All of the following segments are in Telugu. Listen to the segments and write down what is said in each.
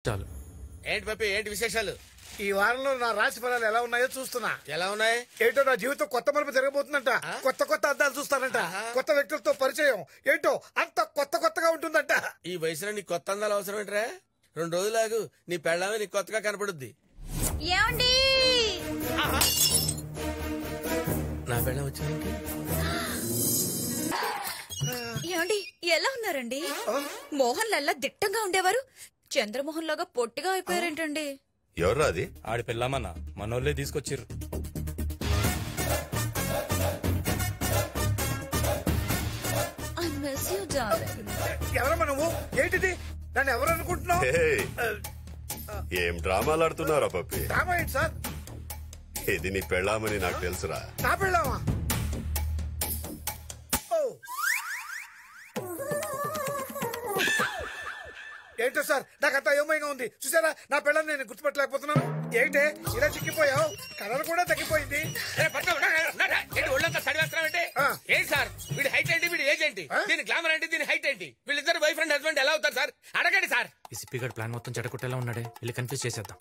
చాలు. ఏంటి పప్పి, ఏంటి విశేషాలు? ఈ వారంలో నా రాశి ఫలాలు ఎలా ఉన్నాయో చూస్తున్నా. ఎలా ఉన్నాయి? ఏంటో నా జీవితం కొత్త మలుపు జరగబోతుందంట. కొత్త కొత్త అద్దాలు చూస్తానంట. కొత్త వ్యక్తులతో పరిచయం. ఏంటో అంత కొత్త కొత్తగా ఉంటుందంట. ఈ వయసులో నీ కొత్త అందాలు అవసరం ఏంట్రా? 2 రోజులాగు నీ పెళ్ళామే నీకు కొత్తగా కనపడుద్ది. ఏమండి? నా పెళ్ళం వచ్చింది. ఏమండి ఎలా ఉన్నారండి? మోహన్ లల్లా దిట్టంగా ఉండేవారు, చంద్రమోహన్ లాగా పొట్టిగా అయిపోయారేంటండి? ఎవర్రా అది? ఆడి పిల్లమన్నా మనోళ్ళే తీసుకొచ్చిర్రు. ఎవరమ్మా నువ్వు? ఏంటిది? నన్ను ఎవరు అనుకుంటున్నావు? ఏం డ్రామాలు ఆడుతున్నారా పప్పి? డ్రామా ఏంటి సార్? ఇది నీ పెళ్ళామని నాకు తెలుసురా. నా పెళ్ళామా? ఏంటో సార్, నాకంతా ఏమైనా ఉంది. చూసారా, నా పిల్లల్ని నేను గుర్తుపెట్టలేకపోతున్నాను. ఏంటే ఇలా చిక్కిపోయావు? కలర్ కూడా తగ్గిపోయింది. ఒళ్ళంతా సడివేస్తామంటే ఏంటి సార్? వీడి హైట్ ఏంటి, వీడి ఏజ్ ఏంటి, దీని గ్లామర్ ఏంటి, దీని హైట్ ఏంటి? వీళ్ళిద్దరు బాయ్ ఫ్రెండ్ హస్బెండ్ ఎలా అవుతారు సార్? అడగండి సార్. ఈ సిప్పిగడ్ ప్లాన్ మొత్తం చెడగొట్టేలా ఉన్నాడే, వీళ్ళు కన్ఫ్యూజ్ చేసేద్దాం.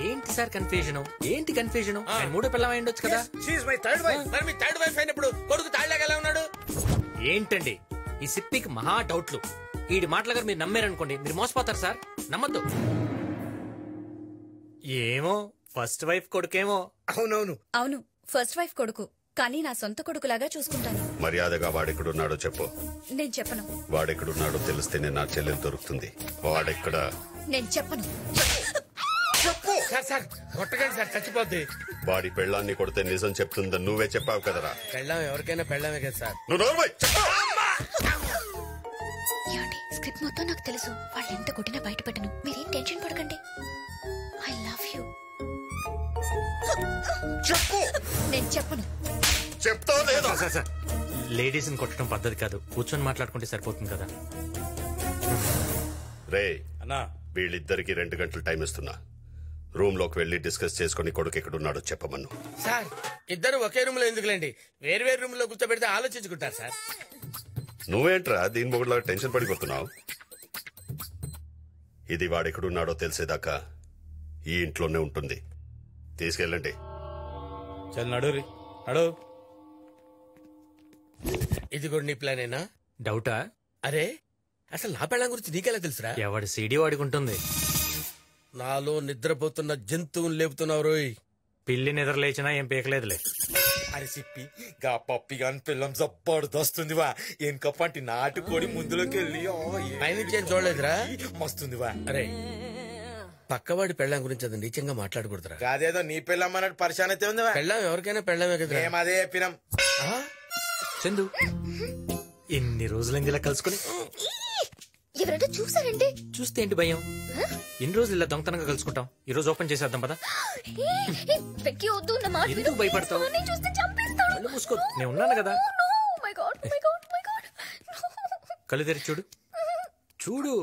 ఏంటి సార్ కన్ఫ్యూజన్? ఏంటి కన్ఫ్యూజన్? 3 పిల్లలు అయ్యుండొచ్చు కదా. My third wife. మరి మీ థర్డ్ వైఫ్ అయినప్పుడు కొడుకు తాళ్ళగా ఎలా ఉన్నాడు? ఏంటండి ఈ సిప్పికి మహా డౌట్లు. వీడి మాటల గారు మీరు నమ్మారనుకోండి, మీరు మోసపోతారు సార్. నమ్మద్దు. ఏమో ఫస్ట్ వైఫ్ కొడుకేమో. అవునవును అవును, ఫస్ట్ వైఫ్ కొడుకు, కానీ నా సొంత కొడుకులాగా చూసుకుంటాను. మర్యాదగా వాడెక్కడున్నాడో చెప్పు. నేను చెప్పను. వాడెక్కడున్నాడో తెలిస్తేనే నా చెల్లెలు దొరుకుతుంది. వాడెక్కడ? నేను చెప్పను. చెప్పు సార్. సార్ కొట్టకండి సార్, చచ్చిపోద్ది. వాడి పెళ్ళాన్ని కొడితే నిజం చెప్తుందని నువ్వే చెప్పావు కదరా. పెళ్ళాం ఎవరికైనా పెళ్ళామే కదా సార్. నువ్వు నోర్మై. స్క్రిప్ట్ మొత్తం నాకు తెలుసు. వాళ్ళు ఎంత కొట్టినా బయట పెట్టను. మీరేం టెన్షన్ పడకండి. I love you. చెప్పు. నేను చెప్పను. చెప్తావు లేదా? లేడీస్ ని కొట్టడం పద్ధతి కాదు, కూర్చొని మాట్లాడుకుంటే సరిపోతుంది కదా. రే అన్నా, వీళ్ళిద్దరికి 2 గంటలు టైం ఇస్తున్నా. రూమ్ లోకి వెళ్లి డిస్కస్ చేసుకుని కొడుకు ఎక్కడున్నాడో చెప్పమను. సార్ ఇద్దరు ఒకే రూమ్ లో ఎందుకులేండి, వేరు వేరు రూమ్ లో కూర్చోబెడితే ఆలోచించుకుంటారు సార్. నువ్వేంట్రా దీని మొగుడులా టెన్షన్ పడిపోతున్నావు? ఇది వాడెక్కడున్నాడో తెలిసేదాకా ఈ ఇంట్లోనే ఉంటుంది. తీసుకెళ్ళండి. చల్ నడు రీ నడు. ఇది కూడా నీ ప్లానేనా? డౌటా? అరే అసలు నా పెళ్ళం గురించి నీకెలా తెలుసురా? ఎవడి సీడీ వాడికి ఉంటుంది. నాలో నిద్రపోతున్న జంతువుని లేపుతున్నావు రోయ్. పిల్లి నిద్ర లేచినా ఏం పీకలేదులే. అని చెప్పి గా పప్పి గాని పిల్లం జబ్బర్దొస్తుందివా. ఎనకపంటి నాటుకోడి ముందులోకి వెళ్ళి పైనుంచి ఏం చూడలేదురా? మస్తుందివా. అరే పక్కవాడి పెళ్ళం గురించి అది నీచంగా మాట్లాడకూడదురా. కాదేదో నీ పిల్లం అన్నట్టు పరిశాన్ అయితే ఉందివా. పెళ్ళం ఎవరికైనా పెళ్ళమే కదా. మేము అదే చెప్పినాం. చందు ఎన్ని రోజులైంది ఇలా కలుసుకుని? ఎవరంటే చూసారండి? చూస్తే ఏంటి భయం? ఎన్ని రోజులు ఇలా దొంగతనంగా కలుసుకుంటాం. ఈ రోజు ఓపెన్ చేసేద్దాం పదా. ఎందుకు భయపడతావు? కళ్ళు మూసుకో, నేను ఉన్నాను కదా. కళ్ళు తెరి చూడు. చూడు.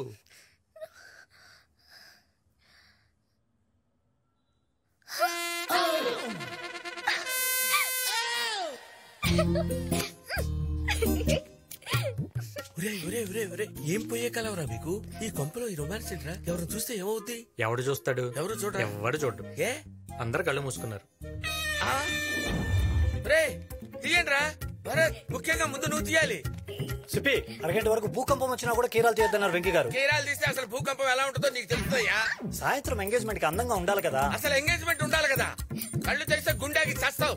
ఏం పోయే కలవరా మీకు? ఈ కొంపలో ఈ రొమాన్స్ ఏంట్రా? ఎవరు చూస్తే ఏమవుద్ది? ఎవడు చూస్తాడు? ఎవరు చూడరా? ఎవడు చూడు. ఏ అందరు కళ్ళు మూసుకున్నారు. తీయండిరా భరత్, ముఖ్యంగా ముందు నువ్వు తీయాలి. చెప్పి అరగంట వరకు భూకంపం వచ్చినా కూడా కీరాలు తీయద్దన్నారు వెంకీ గారు. కీరాలు తీస్తే అసలు భూకంపం ఎలా ఉంటుందో నీకు తెలుస్తుందయ్యా. సాయంత్రం ఎంగేజ్మెంట్ కి అందంగా ఉండాలి కదా. అసలు ఎంగేజ్మెంట్ ఉండాలి కదా. కళ్ళు తెరిస్తే గుండెకి చస్తావు.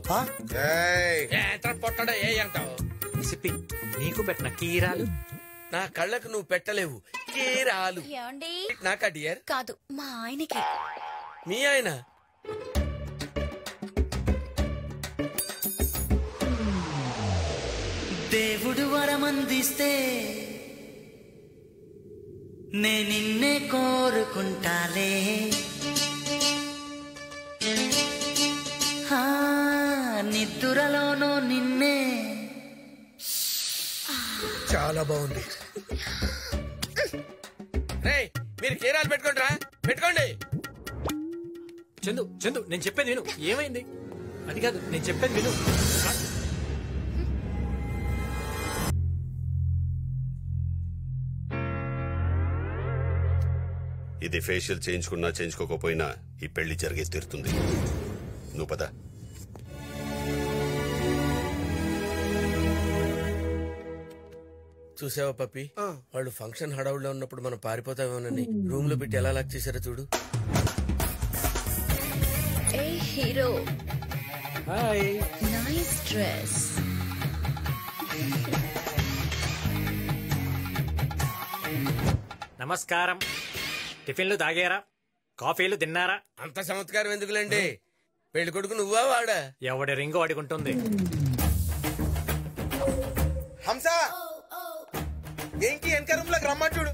పొట్టడా ఏ అంటావు? సిప్పి నీకు పెట్టిన కీరాలు నా కళ్ళకు నువ్వు పెట్టలేవు కీరాలు. నాకా డియర్? కాదు, మా ఆయనకి. మీ ఆయన? దేవుడు వరమందిస్తే నే నిన్నే కోరుకుంటాలే. నిద్దురలోనో నిన్నే. చాలా బాగుంది. మీరు కీరాలు పెట్టుకోండి రా, పెట్టుకోండి. చందు చందు నేను చెప్పేది విను. ఏమైంది? అది కాదు, నేను చెప్పేది విను. ఇది ఫేషియల్ చేయించుకున్నా చేయించుకోకపోయినా ఈ పెళ్లి జరిగే తీరుతుంది. నువ్వు పద. చూసావా పప్పి, వాళ్ళు ఫంక్షన్ హడావుడిలో ఉన్నప్పుడు మనం పారిపోతామేమోనని రూమ్ లో పెట్టి ఎలా లాక్ చేశారో చూడు. ఏ హీరో, హాయ్. Nice dress. నమస్కారం. టిఫిన్లు తాగారా? కాఫీలు తిన్నారా? అంత చమత్కారం ఎందుకులేండి, పెళ్లి కొడుకు నువ్వా వాడా? ఎవడి రింగు అడుగుంటుంది. హంసా ఏంకి వెనక రూమ్ లోకి రమ్మని చూడు.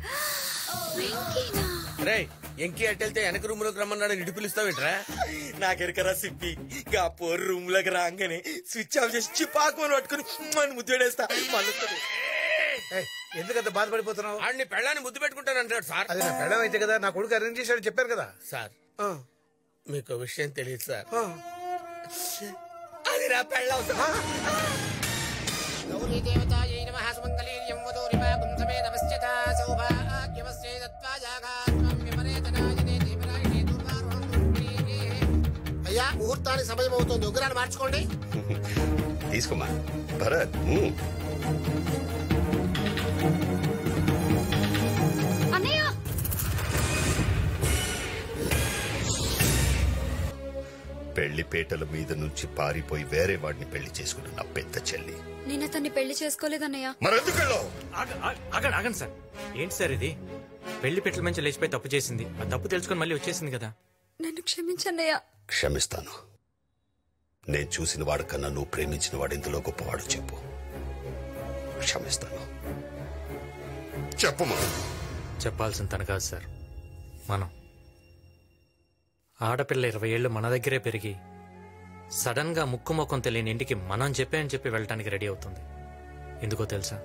రే ఎంకి అట్టెళ్తే వెనక రూమ్ లోకి రమ్మన్నాడు, ఇటు పిలుస్తావేట్రా? నాకెరకరా సిప్పి గా పోరు రూమ్ లోకి రాగానే స్విచ్ ఆఫ్ చేసి చిపాకు పట్టుకుని ముద్దుడేస్తా. ఎందుకంత బాధపడిపోతున్నావు? ఆడిని పెళ్ళాన్ని ముద్దు పెట్టుకుంటానంటాడు సార్. అది నా పెళ్ళం అయితే కదా, నా కొడుకు అరేంజ్ చేశాడు చెప్పారు కదా సార్. ఆ, మీకు విషయం తెలియదు సార్, ఆ. అది నా పెళ్ళం సార్. అయ్యా ముహూర్తానికి సమయం అవుతుంది, ఉగ్రాన్ని మార్చుకోండి. తీసుకోమా భరత్. అన్నయ్య, పెళ్లిపేటల మీద నుంచి పారిపోయి వేరే వాడిని పెళ్లి చేసుకుంటున్న పెద్ద చెల్లి. నేను అతన్ని పెళ్లి చేసుకోలేదన్నయ్య. మరెందుకెళ్ళావు? ఆగండి సార్. ఏంటి సార్ ఇది? పెళ్లి పెట్టల మంచి లేచిపోయి తప్పు చేసింది. ఆ తప్పు తెలుసుకొని మళ్ళీ వచ్చేసింది కదా. నన్ను క్షమించన్నయ్య. క్షమిస్తాను. నేను చూసిన వాడికన్నా నువ్వు ప్రేమించిన వాడు ఇందులో గొప్పవాడు చెప్పు. క్షమిస్తాను. చెప్పు. చెప్పాల్సిన తన కాదు సార్, మనం. ఆడపిల్ల 20 ఏళ్ళు మన దగ్గరే పెరిగి సడన్ గా ముక్కు ముఖం తెలియని ఇంటికి మనం చెప్పామని చెప్పి వెళ్ళటానికి రెడీ అవుతుంది. ఎందుకో తెలుసా?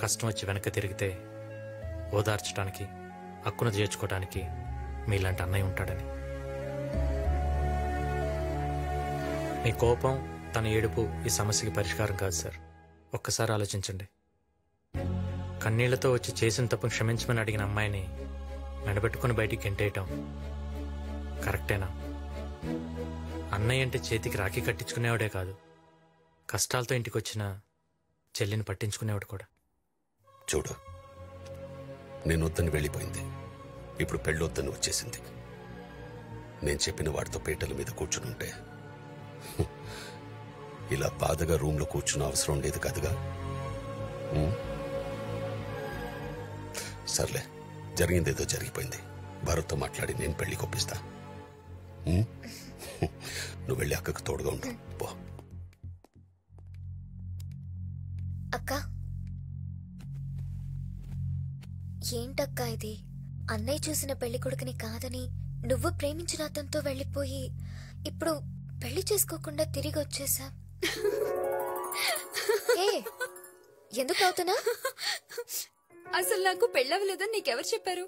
కష్టం వచ్చి వెనక్కి తిరిగితే ఓదార్చడానికి, హక్కును చేర్చుకోవడానికి మీలాంటి అన్నయ్య ఉంటాడని. మీ కోపం, తన ఏడుపు ఈ సమస్యకి పరిష్కారం కాదు సార్. ఒక్కసారి ఆలోచించండి. కన్నీళ్లతో వచ్చి చేసిన తప్పును క్షమించమని అడిగిన అమ్మాయిని మెడబెట్టుకుని బయటికి గెంటేయటం కరెక్టేనా? అన్నయ్య అంటే చేతికి రాఖీ కట్టించుకునేవాడే కాదు, కష్టాలతో ఇంటికి వచ్చిన చెల్లిని పట్టించుకునేవాడు కూడా. చూడు, నేను వద్దని వెళ్ళిపోయింది, ఇప్పుడు పెళ్ళొద్దని వచ్చేసింది. నేను చెప్పిన వాడితో పీటల మీద కూర్చునుంటే ఇలా బాధగా రూమ్ లో కూర్చున్న అవసరం లేదు కదగా. సర్లే, జరిగిందేదో జరిగిపోయింది. భరత్తో మాట్లాడి నేను పెళ్లి కొప్పిస్తా. నువ్వు వెళ్ళి అక్కకు తోడుగా ఉండు. పో. అక్క, ఏంటక్కా ఇది? అన్నయ్య చూసిన పెళ్లి కొడుకుని కాదని నువ్వు ప్రేమించిన అతనితో వెళ్ళిపోయి ఇప్పుడు పెళ్లి చేసుకోకుండా తిరిగి వచ్చేసా. ఎందుకు అవుతున్నా? అసలు నాకు పెళ్ళవలేదని నీకెవరు చెప్పారు?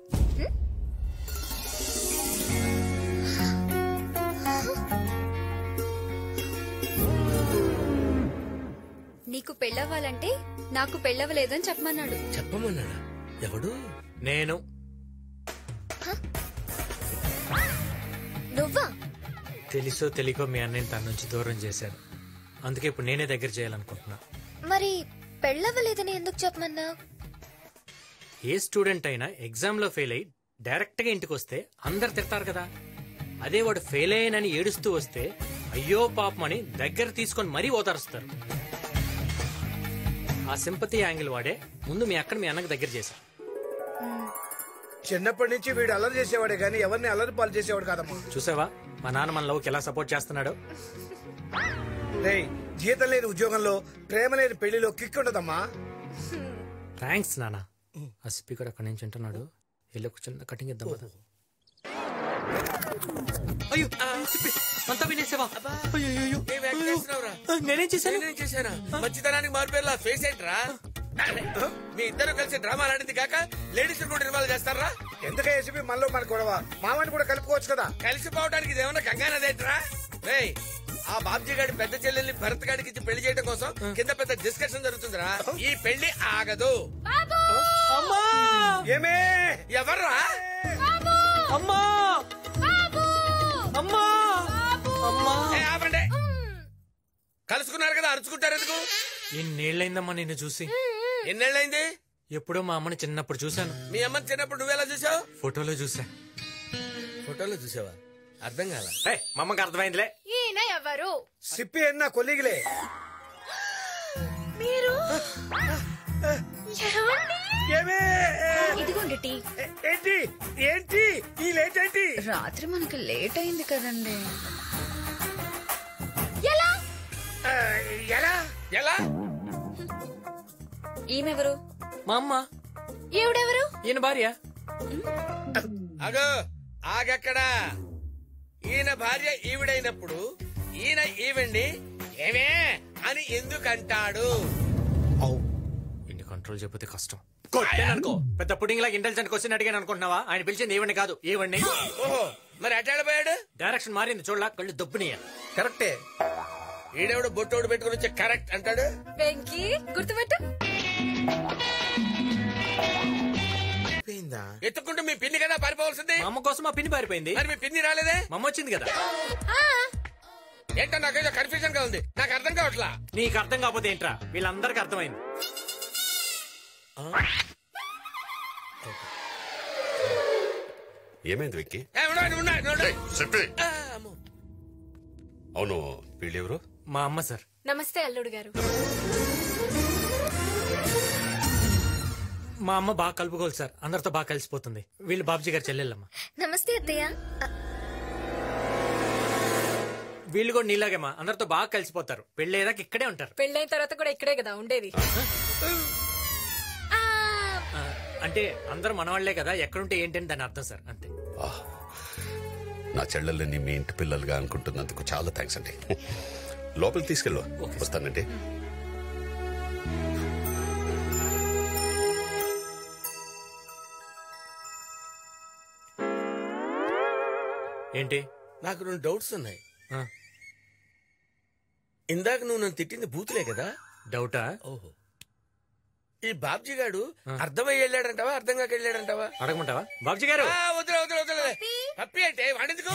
నీకు పెళ్ళవ్వాలంటే నాకు పెళ్ళవలేదని చెప్పమన్నాడు. చెప్పమన్నాడా? ఎవడు? నేను. నువ్వా? తెలుసో తెలియకో మీ అన్నయ్యని తన నుంచి దూరం చేశాను. అందుకే ఇప్పుడు నేనే దగ్గర చేయాలనుకుంటున్నా. మరి పెళ్ళవ్వలేదని ఎందుకు చెప్పమన్నా? ఏ స్టూడెంట్ అయినా ఎగ్జామ్ లో ఫెయిల్ అయ్యి డైరెక్ట్ గా ఇంటికి వస్తే అందరు తిడతారు కదా. అదే వాడు ఫెయిల్ అయ్యానని ఏడుస్తూ వస్తే అయ్యో పాపమని దగ్గర తీసుకొని మరీ ఓదారుస్తారు. ఆ సింపతి యాంగిల్ వాడే ముందు మీ అక్కడ మీ అన్నకు దగ్గర చేశా. చిన్నప్పటి నుంచి వీడు అల్లరి చేసేవాడే గానీ ఎవరిని అల్లరి పాలు చేసేవాడు కాదమ్మా. చూసావా మా నాన్న మన లవ్కి ఎలా సపోర్ట్ చేస్తున్నాడు? జీతం లేని ఉద్యోగంలో ప్రేమ లేని పెళ్లిలో కిక్ ఉండదమ్మా. థ్యాంక్స్ నాన్న. ఆ సిప్పి కూడా అక్కడి నుంచి ఉంటున్నాడు. వెళ్ళి ఒక చిన్న కటింగ్ ఇద్దాం కదా. అయ్యో సిప్పి, అంతా వినేసావా? నేనేం చేశానా? మంచితనానికి మారిపోయేలా ఫేస్ ఏంట్రా? మీ ఇద్దరు కలిసి డ్రామా ఆడింది కాక లేడీస్ కూడా ఇన్వాల్వ్ చేస్తారా? ఎందుకే ఏసీపీ మనలో మన గొడవ? మామని కూడా కలుపుకోవచ్చు కదా. కలిసిపోవడానికి ఇదేమన్నా గంగానదేంట్రా? ఆ బాబ్జీ గారి పెద్ద చెల్లెల్ని భరత్ గారికి ఇచ్చి పెళ్లి చేయడం కోసం కింద పెద్ద డిస్కషన్ జరుగుతుందిరా. ఈ పెళ్లి ఆగదు. ఏమే ఎవర్రా? అమ్మా అమ్మా అమ్మా ఆపండి. కలుసుకున్నారు కదా అరుచుకుంటారు ఎందుకు? ఎన్నేళ్ళైందమ్మా నిన్ను చూసి? ఎన్నేళ్ళైంది? ఎప్పుడో మా అమ్మని చిన్నప్పుడు చూశాను. మీ అమ్మని చిన్నప్పుడు నువ్వెలా చూసావు? ఫోటోలో చూసా. ఫోటోలో చూసావా? అర్థం కాల. మా అమ్మకి అర్థమైందిలే. ఈయన ఎవరు? సిప్పి అన్న కొలిగిలే. మీరు ఏమే? ఇదిగోండి టీ. ఏంటి ఏంటి ఈ లేట్ ఏంటి? రాత్రి మనకి లేట్ అయింది కదండి. ఎలా ఎలా? ఈమెవరు? మా అమ్మ. ఈవిడెవరు? ఈయన భార్య. అగో ఆగక్కడా. ఈయన భార్య ఈవిడైనప్పుడు ఈయన ఈవిడ్ని ఏమే అని ఎందుకంటాడు? ఇన్ని కంట్రోల్ చెప్పితే కష్టం. కొట్టాననుకో పెద్ద పుడింగ్ లాగా ఇంటెలిజెంట్ క్వశ్చన్ అడిగాను అనుకుంటున్నావా? ఆయన పిలిచింది ఈవెండి కాదు ఈవెండి. ఓహో మరి అటాడిపోయాడు. డైరెక్షన్ మారింది చూడలా, కళ్ళు దొబ్బునియ. కరెక్టే. ఈడెవడు బొట్టోడు పెట్టుకుని వచ్చి కరెక్ట్ అంటాడు. వెంకీ గుర్తుపెట్టు. ఎత్తుకుంటూ మీ పిన్ని కదా పారిపోవాల్సింది. మా అమ్మ కోసం మా పిన్ని పారిపోయింది. మరి మీ పిన్ని రాలేదే? మా అమ్మ వచ్చింది కదా. ఏంటో నాకేదో కన్ఫ్యూజన్ గా ఉంది. నాకు అర్థం కావట్లా. నీకు అర్థం కాకపోతే ఏంట్రా? వీళ్ళందరికీ అర్థమైంది. ఏమైంది వెక్కి? అవును వీళ్ళెవరు? మా అమ్మ సార్. నమస్తే అల్లుడు గారు. మా అమ్మ బాగా కలుపుకోవాలి సార్, అందరితో బాగా కలిసిపోతుంది. వీళ్ళు బాబుజీ గారు చెల్లెళ్ళమ్మ. నమస్తే అత్తయ్య. వీళ్ళు కూడా నీలాగేమా అందరితో బాగా కలిసిపోతారు. పెళ్ళేదాకా ఇక్కడే ఉంటారు. పెళ్ళైన తర్వాత కూడా ఇక్కడే కదా ఉండేది. అంటే అందరూ మనవాళ్లే కదా, ఎక్కడుంటే ఏంటని దాని అర్థం సార్, అంతే. నా చెల్లెల్ని మీ ఇంటి పిల్లలుగా అనుకుంటున్నందుకు చాలా థ్యాంక్స్ అండి. లోపలికి తీసుకెళ్ళు. వస్తానండి. ఏంటి? నాకు 2 డౌట్స్ ఉన్నాయి. ఇందాక నువ్వు నన్ను తిట్టింది బూతులే కదా? డౌటా? ఓహో. ఈ బాబ్జీ గాడు అర్థమయ్యి వెళ్ళాడంటావా అర్థం కాక వెళ్ళాడంటావా? అడగమంటావా బాబ్జీ గారు? వదిలే వదిలే వదిలే. పప్పి అంటే వాడెందుకు?